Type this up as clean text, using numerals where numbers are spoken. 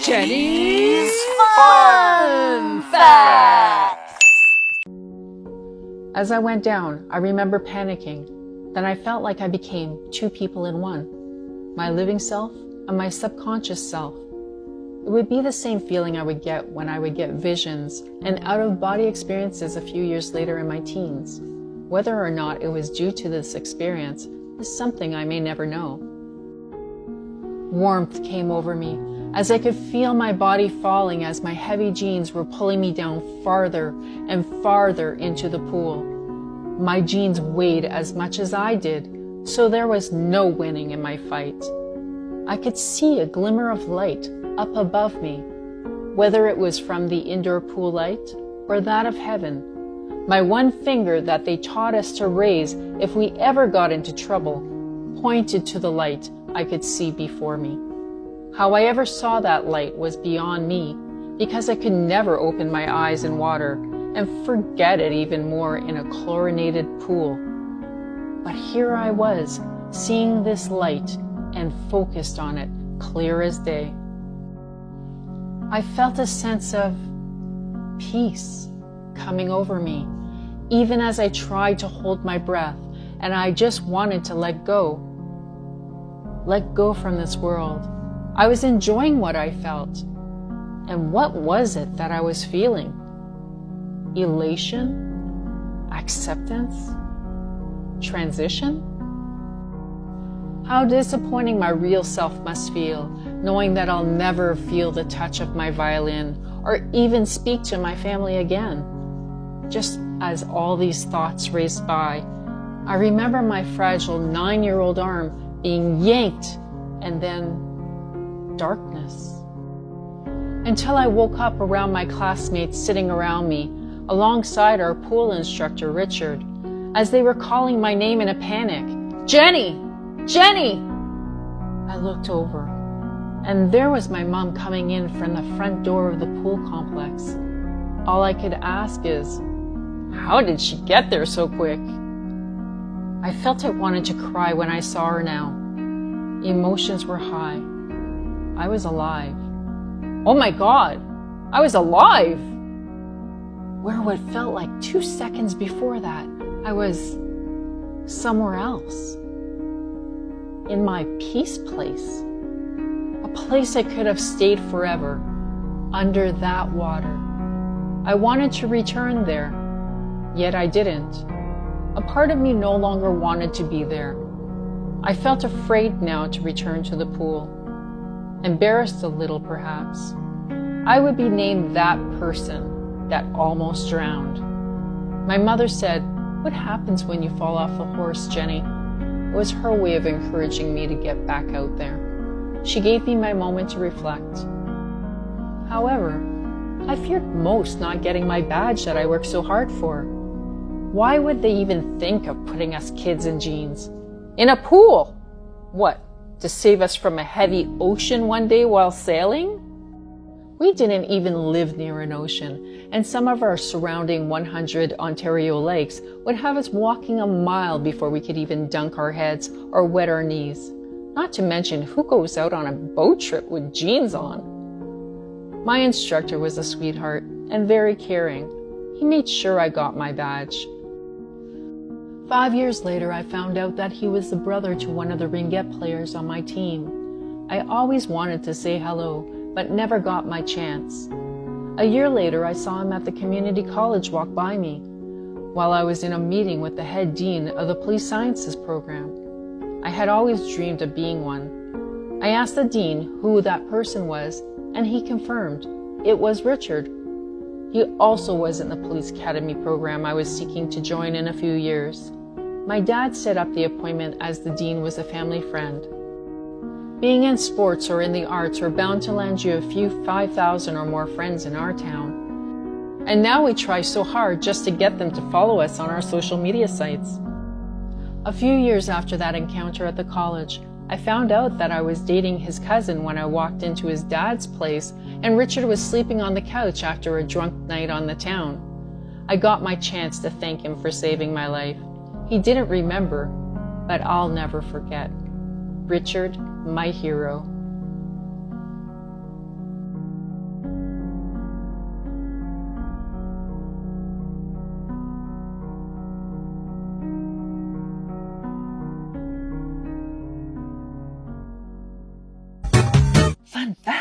Jenny's Fun Facts! As I went down, I remember panicking. Then I felt like I became two people in one. My living self and my subconscious self. It would be the same feeling I would get when I would get visions and out-of-body experiences a few years later in my teens. Whether or not it was due to this experience is something I may never know. Warmth came over me as I could feel my body falling as my heavy jeans were pulling me down farther and farther into the pool. My jeans weighed as much as I did, so there was no winning in my fight. I could see a glimmer of light up above me, whether it was from the indoor pool light or that of heaven. My one finger that they taught us to raise if we ever got into trouble pointed to the light I could see before me. How I ever saw that light was beyond me, because I could never open my eyes in water, and forget it even more in a chlorinated pool. But here I was, seeing this light and focused on it, clear as day. I felt a sense of peace coming over me, even as I tried to hold my breath, and I just wanted to let go. Let go from this world. I was enjoying what I felt. And what was it that I was feeling? Elation? Acceptance? Transition? How disappointing my real self must feel, knowing that I'll never feel the touch of my violin or even speak to my family again. Just as all these thoughts raced by, I remember my fragile 9-year-old arm being yanked, and then darkness. Until I woke up around my classmates sitting around me, alongside our pool instructor, Richard, as they were calling my name in a panic. Jenny! Jenny! I looked over, and there was my mom coming in from the front door of the pool complex. All I could ask is, how did she get there so quick? I felt I wanted to cry when I saw her now. Emotions were high. I was alive. Oh my God, I was alive! Where what felt like 2 seconds before that, I was somewhere else. In my peace place. A place I could have stayed forever, under that water. I wanted to return there, yet I didn't. A part of me no longer wanted to be there. I felt afraid now to return to the pool. Embarrassed a little, perhaps. I would be named that person that almost drowned. My mother said, "What happens when you fall off a horse, Jenny?" It was her way of encouraging me to get back out there. She gave me my moment to reflect. However, I feared most not getting my badge that I worked so hard for. Why would they even think of putting us kids in jeans? In a pool? What, to save us from a heavy ocean one day while sailing? We didn't even live near an ocean, and some of our surrounding 100 Ontario lakes would have us walking a mile before we could even dunk our heads or wet our knees. Not to mention, who goes out on a boat trip with jeans on? My instructor was a sweetheart and very caring. He made sure I got my badge. 5 years later, I found out that he was the brother to one of the ringette players on my team. I always wanted to say hello, but never got my chance. A year later, I saw him at the community college walk by me, while I was in a meeting with the head dean of the police sciences program. I had always dreamed of being one. I asked the dean who that person was, and he confirmed it was Richard. He also was in the police academy program I was seeking to join in a few years. My dad set up the appointment as the dean was a family friend. Being in sports or in the arts were bound to land you a few 5,000 or more friends in our town. And now we try so hard just to get them to follow us on our social media sites. A few years after that encounter at the college, I found out that I was dating his cousin when I walked into his dad's place and Richard was sleeping on the couch after a drunk night on the town. I got my chance to thank him for saving my life. He didn't remember, but I'll never forget. Richard, my hero. Fun fact.